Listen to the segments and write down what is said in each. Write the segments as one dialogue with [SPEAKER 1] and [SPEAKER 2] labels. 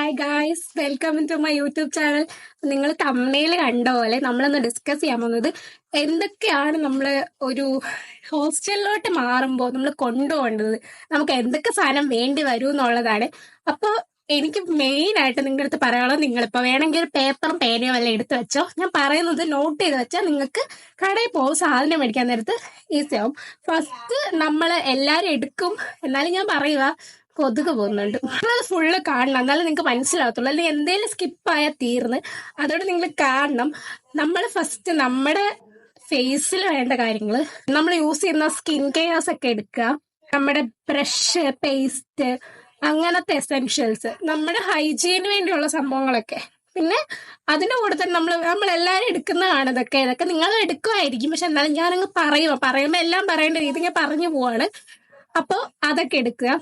[SPEAKER 1] Hi guys, welcome to my YouTube channel. നിങ്ങൾ തമ്മനയിൽ കണ്ട പോലെ നമ്മളൊന്ന് ഡിസ്കസ് ചെയ്യാൻ പോകുന്നത് എന്തൊക്കെയാണ് നമ്മൾ ഒരു ഹോസ്റ്റലിലോട്ട് മാറുമ്പോൾ നമ്മൾ കൊണ്ടുപോകേണ്ടത്, നമുക്ക് എന്തൊക്കെ സാധനം വേണ്ടി വരും എന്നുള്ളതാണ്. അപ്പോൾ എനിക്ക് മെയിൻ ആയിട്ട് നിങ്ങളുടെ അടുത്ത് പറയാനുള്ളത്, നിങ്ങളിപ്പോൾ വേണമെങ്കിൽ ഒരു പേപ്പറും പേനയോ എല്ലാം എടുത്ത് വെച്ചോ. ഞാൻ പറയുന്നത് നോട്ട് ചെയ്ത് വെച്ചാൽ നിങ്ങൾക്ക് കടയിൽ പോകും സാധനം മേടിക്കാൻ നേരത്ത് ഈസി ആവും. ഫസ്റ്റ് നമ്മൾ എല്ലാവരും എടുക്കും, എന്നാലും ഞാൻ പറയുക കൊതുക് പോകുന്നുണ്ട്. നിങ്ങളത് ഫുള്ള് കാണണം, എന്നാലും നിങ്ങൾക്ക് മനസ്സിലാകത്തുള്ളൂ. അല്ലെങ്കിൽ എന്തെങ്കിലും സ്കിപ്പായാൽ തീർന്ന്. അതോടെ നിങ്ങൾ കാണണം. നമ്മൾ ഫസ്റ്റ് നമ്മുടെ ഫേസിൽ വേണ്ട കാര്യങ്ങൾ, നമ്മൾ യൂസ് ചെയ്യുന്ന സ്കിൻ കെയർസ് ഒക്കെ എടുക്കുക. നമ്മുടെ ബ്രഷ്, പേസ്റ്റ്, അങ്ങനത്തെ എസെൻഷ്യൽസ്, നമ്മുടെ ഹൈജീന് വേണ്ടിയുള്ള സംഭവങ്ങളൊക്കെ. പിന്നെ അതിന്റെ കൂടെ തന്നെ നമ്മളെല്ലാവരും എടുക്കുന്നതാണ് ഇതൊക്കെ നിങ്ങൾ എടുക്കുമായിരിക്കും. പക്ഷെ എന്നാലും ഞാനങ്ങ് പറയുമ്പോൾ എല്ലാം പറയേണ്ട രീതി ഞാൻ പറഞ്ഞു പോവാണ്. അപ്പോൾ അതൊക്കെ എടുക്കുക.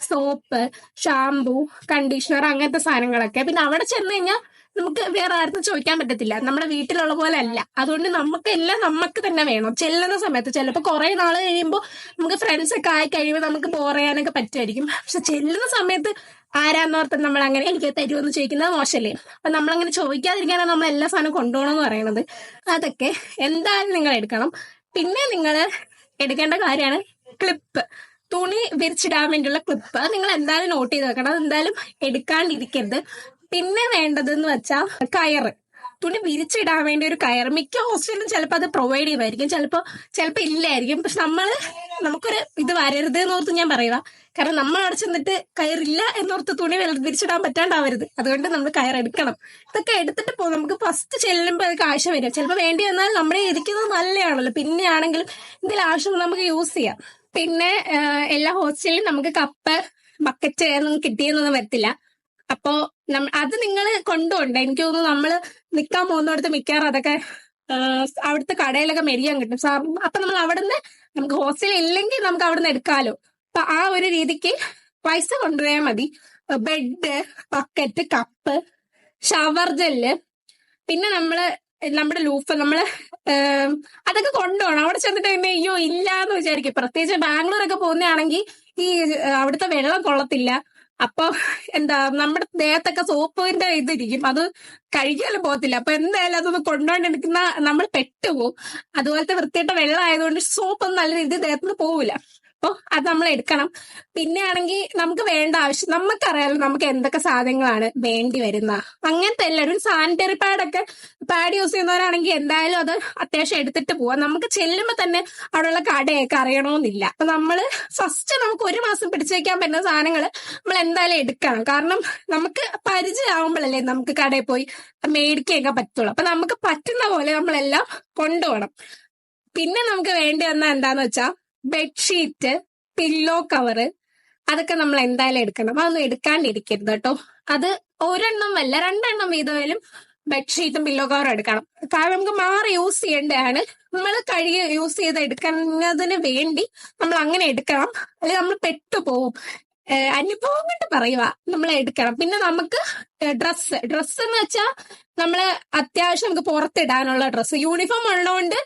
[SPEAKER 1] സോപ്പ്, ഷാംപൂ, കണ്ടീഷണർ, അങ്ങനത്തെ സാധനങ്ങളൊക്കെ. പിന്നെ അവിടെ ചെന്ന് കഴിഞ്ഞാൽ നമുക്ക് വേറെ ആർക്കും ചോദിക്കാൻ പറ്റത്തില്ല, നമ്മുടെ വീട്ടിലുള്ള പോലെ അല്ല. അതുകൊണ്ട് എല്ലാം നമുക്ക് തന്നെ വേണം. ചെല്ലുന്ന സമയത്ത് ചിലപ്പോൾ കുറെ നാൾ കഴിയുമ്പോൾ നമുക്ക് ഫ്രണ്ട്സ് ഒക്കെ ആയി കഴിയുമ്പോൾ നമുക്ക് ബോർ ചെയ്യാനൊക്കെ പറ്റുമായിരിക്കും. പക്ഷെ ചെല്ലുന്ന സമയത്ത് ആരാന്നോർത്ത് നമ്മൾ അങ്ങനെ എനിക്ക് തരുമെന്ന് ചോദിക്കുന്നത് മോശമല്ലേ. അപ്പൊ നമ്മളങ്ങനെ ചോദിക്കാതിരിക്കാനാണ് നമ്മൾ എല്ലാ സാധനവും കൊണ്ടുപോകണമെന്ന് പറയുന്നത്. അതൊക്കെ എന്തായാലും നിങ്ങൾ എടുക്കണം. പിന്നെ നിങ്ങൾ എടുക്കേണ്ട കാര്യമാണ് ക്ലിപ്പ്, തുണി വിരിച്ചിടാൻ വേണ്ടിയുള്ള ക്ലിപ്പ്. അത് നിങ്ങൾ എന്തായാലും നോട്ട് ചെയ്ത് വെക്കണം, അത് എന്തായാലും എടുക്കാണ്ടിരിക്കരുത്. പിന്നെ വേണ്ടതെന്ന് വെച്ചാൽ കയറ്, തുണി വിരിച്ചിടാൻ വേണ്ടി ഒരു കയർ. മിക്ക ഹോസ്റ്റലിലും ചിലപ്പോൾ അത് പ്രൊവൈഡ് ചെയ്യുമായിരിക്കും, ചിലപ്പോൾ ഇല്ലായിരിക്കും. പക്ഷെ നമുക്കൊരു ഇത് വരരുത് എന്നോർത്ത് ഞാൻ പറയുക. കാരണം നമ്മൾ അവിടെ ചെന്നിട്ട് കയറില്ല എന്നോർത്ത് തുണി വിരിച്ചിടാൻ പറ്റാണ്ടാവരുത്. അതുകൊണ്ട് നമ്മൾ കയർ എടുക്കണം. ഇതൊക്കെ എടുത്തിട്ട് പോകും. നമുക്ക് ഫസ്റ്റ് ചെല്ലുമ്പോൾ അത് ആവശ്യം വരും. ചിലപ്പോൾ വേണ്ടി വന്നാൽ നമ്മുടെ ഇരിക്കുന്നത് നല്ലതാണല്ലോ, പിന്നെ ആണെങ്കിലും എന്തെങ്കിലും ആവശ്യം നമുക്ക് യൂസ് ചെയ്യാം. പിന്നെ എല്ലാ ഹോസ്റ്റലിലും നമുക്ക് കപ്പ്, ബക്കറ്റ് ഒന്നും കിട്ടിയെന്നൊന്നും വരത്തില്ല. അപ്പോ അത് നിങ്ങൾ കൊണ്ടുപോണ്ട. എനിക്ക് തോന്നുന്നു നമ്മള് നിൽക്കാൻ പോകുന്നിടത്ത് മിക്കവാറും അതൊക്കെ അവിടുത്തെ കടയിലൊക്കെ മേടിക്കാൻ കിട്ടും. അപ്പൊ നമ്മൾ അവിടുന്ന്, നമുക്ക് ഹോസ്റ്റലിൽ ഇല്ലെങ്കിൽ നമുക്ക് അവിടുന്ന് എടുക്കാലോ. അപ്പൊ ആ ഒരു രീതിക്ക് പൈസ കൊണ്ടുപോയാൽ മതി. Bed, bucket, cup, shower gel, പിന്നെ നമ്മുടെ ലൂഫ്, അതൊക്കെ കൊണ്ടുപോകണം. അവിടെ ചെന്നിട്ട് തന്നെ അയ്യോ ഇല്ലാന്ന് വിചാരിക്കും. പ്രത്യേകിച്ച് ബാംഗ്ലൂരൊക്കെ പോകുന്നതാണെങ്കിൽ ഈ അവിടുത്തെ വെള്ളം കൊള്ളത്തില്ല. അപ്പൊ നമ്മുടെ ദേഹത്തൊക്കെ സോപ്പിന്റെ ഇതിരിക്കും, അത് കഴിക്കാനും പോകത്തില്ല. അപ്പൊ എന്തായാലും അതൊന്ന് കൊണ്ടുപോകണ്ടെടുക്കുന്ന നമ്മൾ പെട്ടുപോകും. അതുപോലത്തെ വൃത്തിയായിട്ട വെള്ളം ആയതുകൊണ്ട് സോപ്പൊന്നും നല്ല രീതിയിൽ ദേഹത്തുനിന്ന് പോവില്ല. അപ്പോൾ അത് നമ്മൾ എടുക്കണം. പിന്നെ ആണെങ്കിൽ നമുക്ക് വേണ്ട ആവശ്യം, നമുക്കറിയാലോ നമുക്ക് എന്തൊക്കെ സാധനങ്ങളാണ് വേണ്ടി വരുന്ന. അങ്ങനത്തെ എല്ലാവരും സാനിറ്ററി പാഡ് യൂസ് ചെയ്യുന്നവരാണെങ്കിൽ എന്തായാലും അത് അത്യാവശ്യം എടുത്തിട്ട് പോവാം. നമുക്ക് ചെല്ലുമ്പോൾ തന്നെ അവിടെയുള്ള കടയൊക്കെ അറിയണമെന്നില്ല. അപ്പൊ ഫസ്റ്റ് നമുക്ക് ഒരു മാസം പിടിച്ചു വയ്ക്കാൻ പറ്റുന്ന സാധനങ്ങൾ നമ്മൾ എന്തായാലും എടുക്കണം. കാരണം നമുക്ക് പരിചയമാകുമ്പോഴല്ലേ നമുക്ക് കടയിൽ പോയി മേടിക്കുകയൊക്കെ പറ്റുള്ളൂ. അപ്പൊ നമുക്ക് പറ്റുന്ന പോലെ നമ്മളെല്ലാം കൊണ്ടുപോകണം. പിന്നെ നമുക്ക് വേണ്ടി വന്ന എന്താന്ന് വെച്ചാൽ ബെഡ്ഷീറ്റ്, പില്ലോ കവറ്, അതൊക്കെ നമ്മൾ എന്തായാലും എടുക്കണം. അതൊന്നും എടുക്കാണ്ടിരിക്കരുത് കേട്ടോ. അത് ഒരെണ്ണം അല്ല, 2 എണ്ണം വീതമായാലും ബെഡ്ഷീറ്റും പില്ലോ കവറും എടുക്കണം. കാരണം നമുക്ക് മാറി യൂസ് ചെയ്യേണ്ടതാണ്. നമ്മൾ കഴുകി യൂസ് ചെയ്ത് എടുക്കുന്നതിന് വേണ്ടി നമ്മൾ അങ്ങനെ എടുക്കണം, അല്ലെങ്കിൽ നമ്മൾ പെട്ടുപോകും. അനുഭവം കൊണ്ട് പറയുക, നമ്മൾ എടുക്കണം. പിന്നെ നമുക്ക് ഡ്രസ്സ് എന്ന് വെച്ചാൽ നമ്മള് അത്യാവശ്യം നമുക്ക് പുറത്തിടാനുള്ള ഡ്രസ്സ്, യൂണിഫോം ഉള്ളതുകൊണ്ട്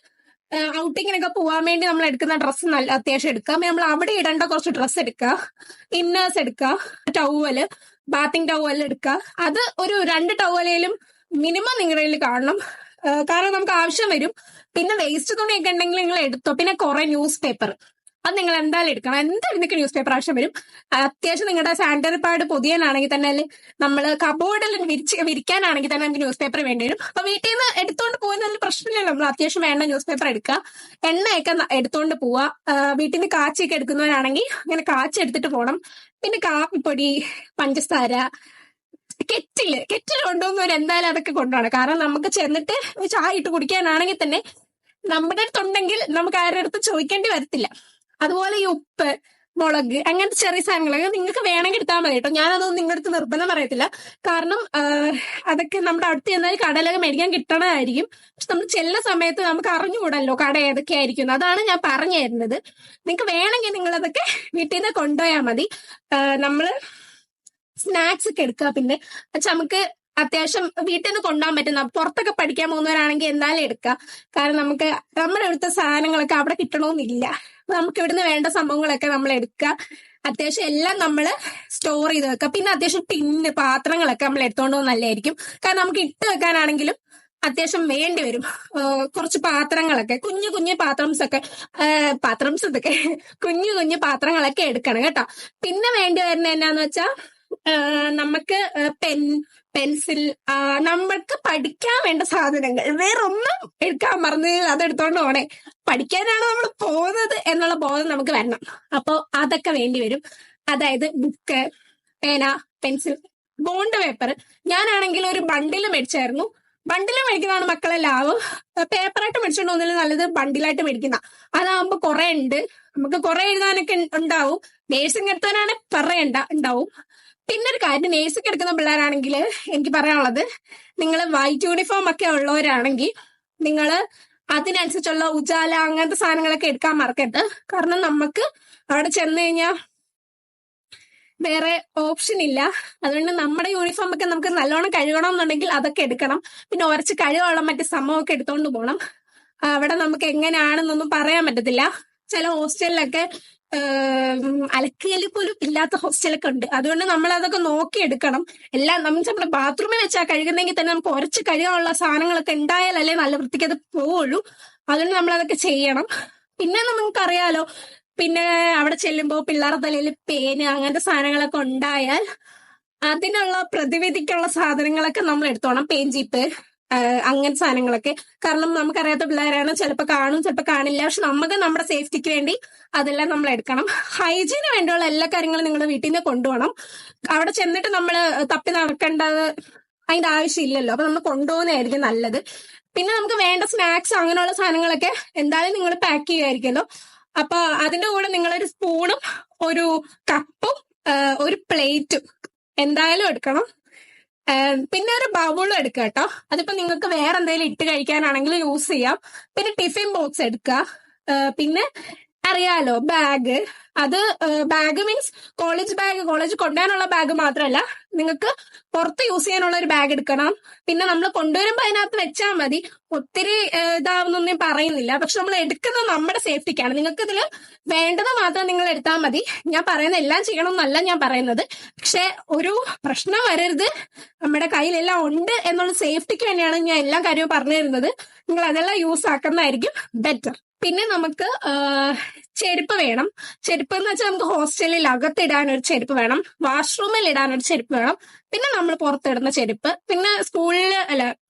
[SPEAKER 1] ഔട്ടിങ്ങിനൊക്കെ പോകാൻ വേണ്ടി നമ്മൾ എടുക്കുന്ന ഡ്രസ്സ് നല്ല അത്യാവശ്യം എടുക്കുക. നമ്മൾ അവിടെ ഇടേണ്ട കുറച്ച് ഡ്രസ്സ് എടുക്കുക, ഇന്നേഴ്സ് എടുക്കുക, ടവല്, ബാത്തിങ് ടവൽ എടുക്കുക. അത് ഒരു 2 ടവലേലും മിനിമം നിങ്ങളുടെ കയ്യിൽ കാണണം, കാരണം നമുക്ക് ആവശ്യം വരും. പിന്നെ വേസ്റ്റ് തുണിയൊക്കെ ഉണ്ടെങ്കിൽ നിങ്ങൾ എടുത്തോ. പിന്നെ കുറെ ന്യൂസ് പേപ്പർ, അത് നിങ്ങൾ എന്തായാലും എടുക്കണം. എന്തായാലും നിങ്ങൾക്ക് ന്യൂസ് പേപ്പർ ആവശ്യം വരും. അത്യാവശ്യം നിങ്ങളുടെ സാനിറ്ററി പാഡ് പൊതിയാനാണെങ്കിൽ തന്നെ, നമ്മൾ കബോർഡിൽ വിരിക്കാനാണെങ്കിൽ തന്നെ നമുക്ക് ന്യൂസ് പേപ്പർ വേണ്ടി വരും. അപ്പൊ വീട്ടിൽ നിന്ന് എടുത്തോണ്ട് പോകുന്നതിൽ പ്രശ്നമില്ലല്ലോ. നമ്മൾ അത്യാവശ്യം വേണ്ട ന്യൂസ് പേപ്പർ എടുക്കുക. എണ്ണയൊക്കെ എടുത്തോണ്ട് പോവുക. വീട്ടിൽ നിന്ന് കാച്ചിയൊക്കെ എടുക്കുന്നവരാണെങ്കിൽ അങ്ങനെ കാച്ചി എടുത്തിട്ട് പോകണം. പിന്നെ കാപ്പിപ്പൊടി, പഞ്ചസാര, കെറ്റിൽ കൊണ്ടുപോകുന്നവർ എന്തായാലും അതൊക്കെ കൊണ്ടുപോകണം. കാരണം നമുക്ക് ചെന്നിട്ട് ചായ ഇട്ട് കുടിക്കാനാണെങ്കിൽ തന്നെ നമ്മുടെ അടുത്തുണ്ടെങ്കിൽ നമുക്ക് ആരുടെ അടുത്ത് ചോദിക്കേണ്ടി വരത്തില്ല. അതുപോലെ ഈ ഉപ്പ്, മുളക്, അങ്ങനത്തെ ചെറിയ സാധനങ്ങളൊക്കെ നിങ്ങൾക്ക് വേണമെങ്കിൽ എടുത്താൽ മതി കേട്ടോ. ഞാനതൊന്നും നിങ്ങളുടെ അടുത്ത് നിർബന്ധം പറയത്തില്ല. കാരണം അതൊക്കെ നമ്മുടെ അടുത്ത് ചെന്നാൽ കടയിലൊക്കെ മേടിക്കാൻ കിട്ടണമായിരിക്കും. പക്ഷെ നമ്മൾ ചെല്ലുന്ന സമയത്ത് നമുക്ക് അറിഞ്ഞുകൂടല്ലോ കട ഏതൊക്കെ ആയിരിക്കും. അതാണ് ഞാൻ പറഞ്ഞു തരുന്നത്. നിങ്ങൾക്ക് വേണമെങ്കിൽ നിങ്ങളതൊക്കെ വീട്ടിൽ നിന്ന് കൊണ്ടുപോയാൽ മതി. നമ്മള് സ്നാക്സ് ഒക്കെ എടുക്കുക. പിന്നെ നമുക്ക് അത്യാവശ്യം വീട്ടിൽ നിന്ന് കൊണ്ടുപോകാൻ പറ്റുന്ന, പുറത്തൊക്കെ പഠിക്കാൻ പോകുന്നവരാണെങ്കിൽ എന്തായാലും എടുക്കുക. കാരണം നമ്മുടെ അടുത്ത സാധനങ്ങളൊക്കെ അവിടെ കിട്ടണമെന്നില്ല. നമുക്ക് ഇവിടുന്ന് വേണ്ട സംഭവങ്ങളൊക്കെ നമ്മൾ എടുക്കുക. അത്യാവശ്യം എല്ലാം നമ്മൾ സ്റ്റോർ ചെയ്ത് വെക്കുക. പിന്നെ അത്യാവശ്യം ടിന്ന് പാത്രങ്ങളൊക്കെ നമ്മൾ എടുത്തോണ്ട് പോകുന്നത് നല്ലതായിരിക്കും. കാരണം നമുക്ക് ഇട്ട് വെക്കാനാണെങ്കിലും അത്യാവശ്യം വേണ്ടി വരും. കുറച്ച് പാത്രങ്ങളൊക്കെ കുഞ്ഞു കുഞ്ഞു പാത്രംസ് ഇതൊക്കെ കുഞ്ഞു കുഞ്ഞു പാത്രങ്ങളൊക്കെ എടുക്കണം കേട്ടോ. പിന്നെ വേണ്ടി വരുന്ന എന്നാന്ന് വെച്ചാൽ നമുക്ക് പെൻസിൽ, നമ്മൾക്ക് പഠിക്കാൻ വേണ്ട സാധനങ്ങൾ, വേറെ ഒന്നും എടുക്കാൻ മറന്ന് അതെടുത്തോണ്ട് പോണേ. പഠിക്കാനാണ് നമ്മൾ പോകുന്നത് എന്നുള്ള ബോധം നമുക്ക് വരണം. അപ്പൊ അതൊക്കെ വേണ്ടി വരും. അതായത് ബുക്ക്, പേന, പെൻസിൽ, ബോണ്ട് പേപ്പർ. ഞാനാണെങ്കിൽ ഒരു ബണ്ടില് മേടിച്ചായിരുന്നു. ബണ്ടില് മേടിക്കുന്നതാണ് മക്കളെ ലാഭം. പേപ്പറായിട്ട് മേടിച്ചോണ്ട് പോകുന്നതിൽ നല്ലത് ബണ്ടിലായിട്ട് മേടിക്കുന്ന. അതാകുമ്പോ കുറെ ഉണ്ട്, നമുക്ക് കുറെ എഴുതാനൊക്കെ ഉണ്ടാവും. നേഴ്സിംഗ് എടുത്താനാണ് പറയണ്ട, ഉണ്ടാവും. പിന്നെ ഒരു കാര്യം, നേഴ്സിംഗ് എടുക്കുന്ന പിള്ളേരാണെങ്കിൽ എനിക്ക് പറയാനുള്ളത്, നിങ്ങൾ വൈറ്റ് യൂണിഫോം ഒക്കെ ഉള്ളവരാണെങ്കിൽ നിങ്ങൾ അതിനനുസരിച്ചുള്ള ഉജാല അങ്ങനത്തെ സാധനങ്ങളൊക്കെ എടുക്കാൻ മറക്കരുത്. കാരണം നമുക്ക് അവിടെ ചെന്ന് കഴിഞ്ഞാൽ വേറെ ഓപ്ഷൻ ഇല്ല. അതുകൊണ്ട് നമ്മുടെ യൂണിഫോം ഒക്കെ നമുക്ക് നല്ലോണം കഴുകണം എന്നുണ്ടെങ്കിൽ അതൊക്കെ എടുക്കണം. പിന്നെ ഉരച്ച് കഴുകാനുള്ള മറ്റു സംഭവമൊക്കെ എടുത്തോണ്ട് പോകണം. അവിടെ നമുക്ക് എങ്ങനെയാണെന്നൊന്നും പറയാൻ പറ്റത്തില്ല. ചില ഹോസ്റ്റലിലൊക്കെ അലക്കുകല്ല് പോലും ഇല്ലാത്ത ഹോസ്റ്റലൊക്കെ ഉണ്ട്. അതുകൊണ്ട് നമ്മൾ അതൊക്കെ നോക്കിയെടുക്കണം. എല്ലാം നമ്മുടെ ബാത്റൂമിൽ വെച്ചാൽ കഴുകുന്നെങ്കിൽ തന്നെ നമുക്ക് ഉരച്ച് കഴുകാനുള്ള സാധനങ്ങളൊക്കെ ഉണ്ടായാലല്ലേ നല്ല വൃത്തിക്ക് അത് പോവുള്ളൂ. അതുകൊണ്ട് നമ്മൾ അതൊക്കെ ചെയ്യണം. പിന്നെ നമുക്കറിയാലോ, പിന്നെ അവിടെ ചെല്ലുമ്പോൾ പിള്ളേരുടെ തലയിൽ പേന് അങ്ങനത്തെ സാധനങ്ങളൊക്കെ ഉണ്ടായാൽ അതിനുള്ള പ്രതിവിധിക്കുള്ള സാധനങ്ങളൊക്കെ നമ്മൾ എടുത്തോണം. പേഞ്ചീപ്പ്, അങ്ങനത്തെ സാധനങ്ങളൊക്കെ. കാരണം നമുക്കറിയാത്ത പിള്ളേരാണ്, ചിലപ്പോൾ കാണും ചിലപ്പോൾ കാണില്ല. പക്ഷെ നമുക്ക് നമ്മുടെ സേഫ്റ്റിക്ക് വേണ്ടി അതെല്ലാം നമ്മൾ എടുക്കണം. ഹൈജീന് വേണ്ടിയുള്ള എല്ലാ കാര്യങ്ങളും നിങ്ങൾ വീട്ടിൽ നിന്ന് കൊണ്ടുപോകണം. അവിടെ ചെന്നിട്ട് നമ്മൾ തപ്പി നടക്കേണ്ടത് അതിന്റെ ആവശ്യമില്ലല്ലോ. അപ്പൊ നമ്മൾ കൊണ്ടുപോകുന്നതായിരിക്കും നല്ലത്. പിന്നെ നമുക്ക് വേണ്ട സ്നാക്സ് അങ്ങനെയുള്ള സാധനങ്ങളൊക്കെ എന്തായാലും നിങ്ങൾ പാക്ക് ചെയ്യുമായിരിക്കുമല്ലോ. അപ്പൊ അതിന്റെ കൂടെ നിങ്ങളൊരു സ്പൂണും ഒരു കപ്പും ഒരു പ്ലേറ്റും എന്തായാലും എടുക്കണം. പിന്നെ ഒരു ബൗളും എടുക്കുക കേട്ടോ. അതിപ്പോ നിങ്ങൾക്ക് വേറെ എന്തെങ്കിലും ഇട്ട് കഴിക്കാനാണെങ്കിൽ യൂസ് ചെയ്യാം. പിന്നെ ടിഫിൻ ബോക്സ് എടുക്കുക. പിന്നെ അറിയാലോ ബാഗ്. അത് bag means college bag, college കൊണ്ടുപോകാനുള്ള ബാഗ് മാത്രമല്ല, നിങ്ങൾക്ക് പുറത്ത് യൂസ് ചെയ്യാനുള്ള ഒരു ബാഗ് എടുക്കണം. പിന്നെ നമ്മൾ കൊണ്ടുവരുമ്പോൾ അതിനകത്ത് വെച്ചാൽ മതി. ഒത്തിരി ഇതാവുന്നൊന്നും ഞാൻ പറയുന്നില്ല. പക്ഷെ നമ്മൾ എടുക്കുന്നത് നമ്മുടെ സേഫ്റ്റിക്കാണ്. നിങ്ങൾക്ക് ഇതിൽ വേണ്ടത് മാത്രം നിങ്ങൾ എടുത്താൽ മതി. ഞാൻ പറയുന്ന എല്ലാം ചെയ്യണം എന്നല്ല ഞാൻ പറയുന്നത്. പക്ഷെ ഒരു പ്രശ്നം വരരുത്, നമ്മുടെ കയ്യിലെല്ലാം ഉണ്ട് എന്നുള്ള സേഫ്റ്റിക്ക് വേണ്ടിയാണ് ഞാൻ എല്ലാ കാര്യവും പറഞ്ഞു തരുന്നത്. നിങ്ങൾ അതെല്ലാം യൂസ് ആക്കുന്നതായിരിക്കും ബെറ്റർ. പിന്നെ നമുക്ക് ചെരുപ്പ് വേണം. ചെരുപ്പ് എന്ന് വെച്ചാൽ നമുക്ക് ഹോസ്റ്റലിൽ അകത്തിടാൻ ഒരു ചെരുപ്പ് വേണം, വാഷ്റൂമിൽ ഇടാൻ ഒരു ചെരുപ്പ് വേണം. പിന്നെ നമ്മൾ പുറത്തിടുന്ന ചെരുപ്പ്. പിന്നെ സ്കൂളിൽ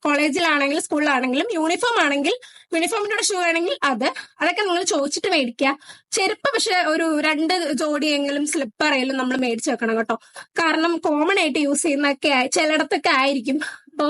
[SPEAKER 1] കോളേജിലാണെങ്കിലും സ്കൂളിലാണെങ്കിലും യൂണിഫോം ആണെങ്കിൽ യൂണിഫോമിന്റെ ഷൂ ആണെങ്കിൽ അതൊക്കെ നിങ്ങൾ ചോദിച്ചിട്ട് മേടിക്കുക. ചെരുപ്പ് പക്ഷെ ഒരു 2 ജോഡിയെങ്കിലും സ്ലിപ്പറെങ്കിലും നമ്മൾ മേടിച്ചു വെക്കണം കേട്ടോ. കാരണം കോമൺ ആയിട്ട് യൂസ് ചെയ്യുന്നൊക്കെ ചിലയിടത്തൊക്കെ ആയിരിക്കും. അപ്പോ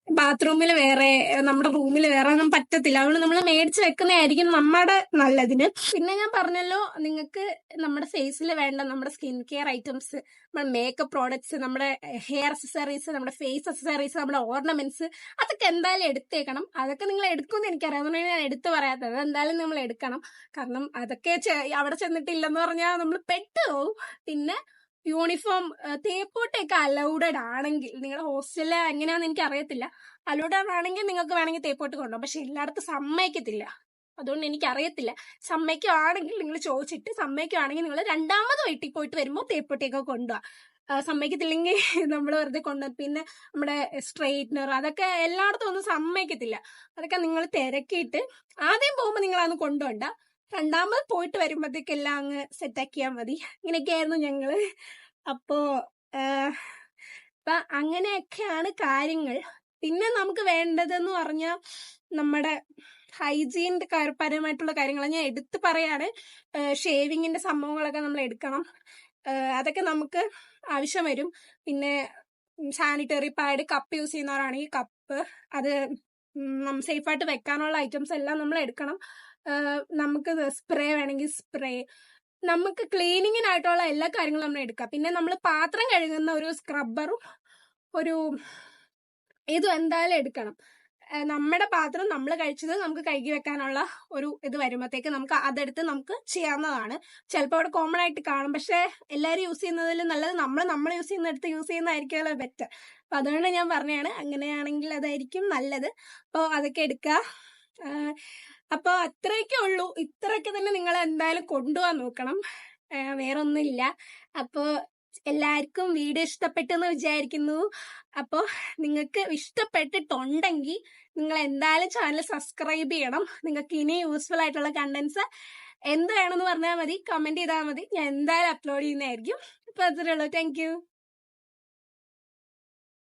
[SPEAKER 1] ബാത്റൂമിൽ വേറെ, നമ്മുടെ റൂമിൽ വേറെ ഒന്നും പറ്റത്തില്ല. അതുകൊണ്ട് നമ്മൾ മേടിച്ച് വെക്കുന്നതായിരിക്കും നമ്മുടെ നല്ലതിന്. പിന്നെ ഞാൻ പറഞ്ഞല്ലോ, നിങ്ങൾക്ക് നമ്മുടെ ഫേസിൽ വേണ്ട നമ്മുടെ സ്കിൻ കെയർ ഐറ്റംസ്, നമ്മുടെ മേക്കപ്പ് പ്രോഡക്ട്സ്, നമ്മുടെ ഹെയർ അക്സസറീസ്, നമ്മുടെ ഫേസ് അക്സസറീസ്, നമ്മുടെ ഓർണമെന്റ്സ്, അതൊക്കെ എന്തായാലും എടുത്തേക്കണം. അതൊക്കെ നിങ്ങൾ എടുക്കുമെന്ന് എനിക്കറിയാം. അതുകൊണ്ട് ഞാൻ എടുത്തു പറയാത്തത്. എന്തായാലും നമ്മൾ എടുക്കണം. കാരണം അതൊക്കെ അവിടെ ചെന്നിട്ടില്ലെന്ന് പറഞ്ഞാൽ നമ്മൾ പെട്ടുപോകും. പിന്നെ യൂണിഫോം, തേപ്പോട്ടൊക്കെ അലൗഡഡ് ആണെങ്കിൽ, നിങ്ങളുടെ ഹോസ്റ്റലിൽ എങ്ങനെയാണെന്ന് എനിക്ക് അറിയത്തില്ല, അലൗഡഡ് ആണെങ്കിൽ നിങ്ങൾക്ക് വേണമെങ്കിൽ തേപ്പോട്ട് കൊണ്ടുപോകാം. പക്ഷെ എല്ലായിടത്തും സമ്മതിക്കത്തില്ല. അതുകൊണ്ട് എനിക്ക് അറിയത്തില്ല. സമ്മതിക്കുവാണെങ്കിൽ നിങ്ങൾ ചോദിച്ചിട്ട്, സമ്മതിക്കുവാണെങ്കിൽ നിങ്ങൾ രണ്ടാമത് വീട്ടിൽ പോയിട്ട് വരുമ്പോൾ തേപ്പൊട്ടിയൊക്കെ കൊണ്ടുപോകാം. സമ്മതിക്കത്തില്ലെങ്കിൽ നമ്മൾ വെറുതെ കൊണ്ടുപോകും. പിന്നെ നമ്മുടെ സ്ട്രെയിറ്റ്നർ അതൊക്കെ എല്ലായിടത്തും ഒന്നും സമ്മതിക്കത്തില്ല. അതൊക്കെ നിങ്ങൾ തിരക്കിയിട്ട് ആദ്യം പോകുമ്പോൾ നിങ്ങൾ അതൊന്നും കൊണ്ടുപോകണ്ട. രണ്ടാമത് പോയിട്ട് വരുമ്പോഴത്തേക്കെല്ലാം അങ്ങ് സെറ്റാക്കിയാൽ മതി. ഇങ്ങനെയൊക്കെയായിരുന്നു ഞങ്ങള്. അപ്പോ അങ്ങനെയൊക്കെയാണ് കാര്യങ്ങൾ. പിന്നെ നമുക്ക് വേണ്ടതെന്ന് പറഞ്ഞാൽ നമ്മുടെ ഹൈജീൻ്റെ പരമായിട്ടുള്ള കാര്യങ്ങൾ ഞാൻ എടുത്തു പറയാണ്. ഷേവിങ്ങിന്റെ സംഭവങ്ങളൊക്കെ നമ്മൾ എടുക്കണം. അതൊക്കെ നമുക്ക് ആവശ്യം വരും. പിന്നെ സാനിറ്ററി പാഡ്, കപ്പ് യൂസ് ചെയ്യുന്നവരാണെങ്കിൽ കപ്പ്, അത് സേഫായിട്ട് വെക്കാനുള്ള ഐറ്റംസ് എല്ലാം നമ്മൾ എടുക്കണം. നമുക്ക് സ്പ്രേ വേണമെങ്കിൽ സ്പ്രേ, നമുക്ക് ക്ലീനിങ്ങിനായിട്ടുള്ള എല്ലാ കാര്യങ്ങളും നമ്മൾ എടുക്കാം. പിന്നെ നമ്മൾ പാത്രം കഴുകുന്ന ഒരു സ്ക്രബ്ബറും ഒരു ഇതും എന്തായാലും എടുക്കണം. നമ്മുടെ പാത്രം നമ്മൾ കഴിച്ചത് നമുക്ക് കഴുകി വെക്കാനുള്ള ഒരു ഇത് വരുമ്പോഴത്തേക്ക് നമുക്ക് അതെടുത്ത് നമുക്ക് ചെയ്യാവുന്നതാണ്. ചിലപ്പോൾ അവിടെ കോമൺ ആയിട്ട് കാണും. പക്ഷെ എല്ലാവരും യൂസ് ചെയ്യുന്നതിൽ നല്ലത് നമ്മൾ യൂസ് ചെയ്യുന്നിടത്ത് യൂസ് ചെയ്യുന്നതായിരിക്കുമല്ലോ ബെറ്റർ. അപ്പൊ അതുകൊണ്ട് ഞാൻ പറഞ്ഞതാണ്, അങ്ങനെയാണെങ്കിൽ അതായിരിക്കും നല്ലത്. അപ്പോൾ അതൊക്കെ എടുക്കുക. അപ്പോൾ അത്രയൊക്കെ ഉള്ളൂ. ഇത്രയൊക്കെ തന്നെ നിങ്ങൾ എന്തായാലും കൊണ്ടുപോകാൻ നോക്കണം. വേറൊന്നുമില്ല. അപ്പോൾ എല്ലാവർക്കും വീഡിയോ ഇഷ്ടപ്പെട്ടെന്ന് വിചാരിക്കുന്നു. അപ്പോൾ നിങ്ങൾക്ക് ഇഷ്ടപ്പെട്ടിട്ടുണ്ടെങ്കിൽ നിങ്ങൾ എന്തായാലും ചാനൽ സബ്സ്ക്രൈബ് ചെയ്യണം. നിങ്ങൾക്ക് ഇനി യൂസ്ഫുൾ ആയിട്ടുള്ള കണ്ടന്റ്സ് എന്ത് വേണമെന്ന് പറഞ്ഞാൽ മതി, കമന്റ് ചെയ്താൽ മതി, ഞാൻ എന്തായാലും അപ്ലോഡ് ചെയ്യുന്നതായിരിക്കും. അപ്പോൾ അത്രേ ഉള്ളൂ. Thank you.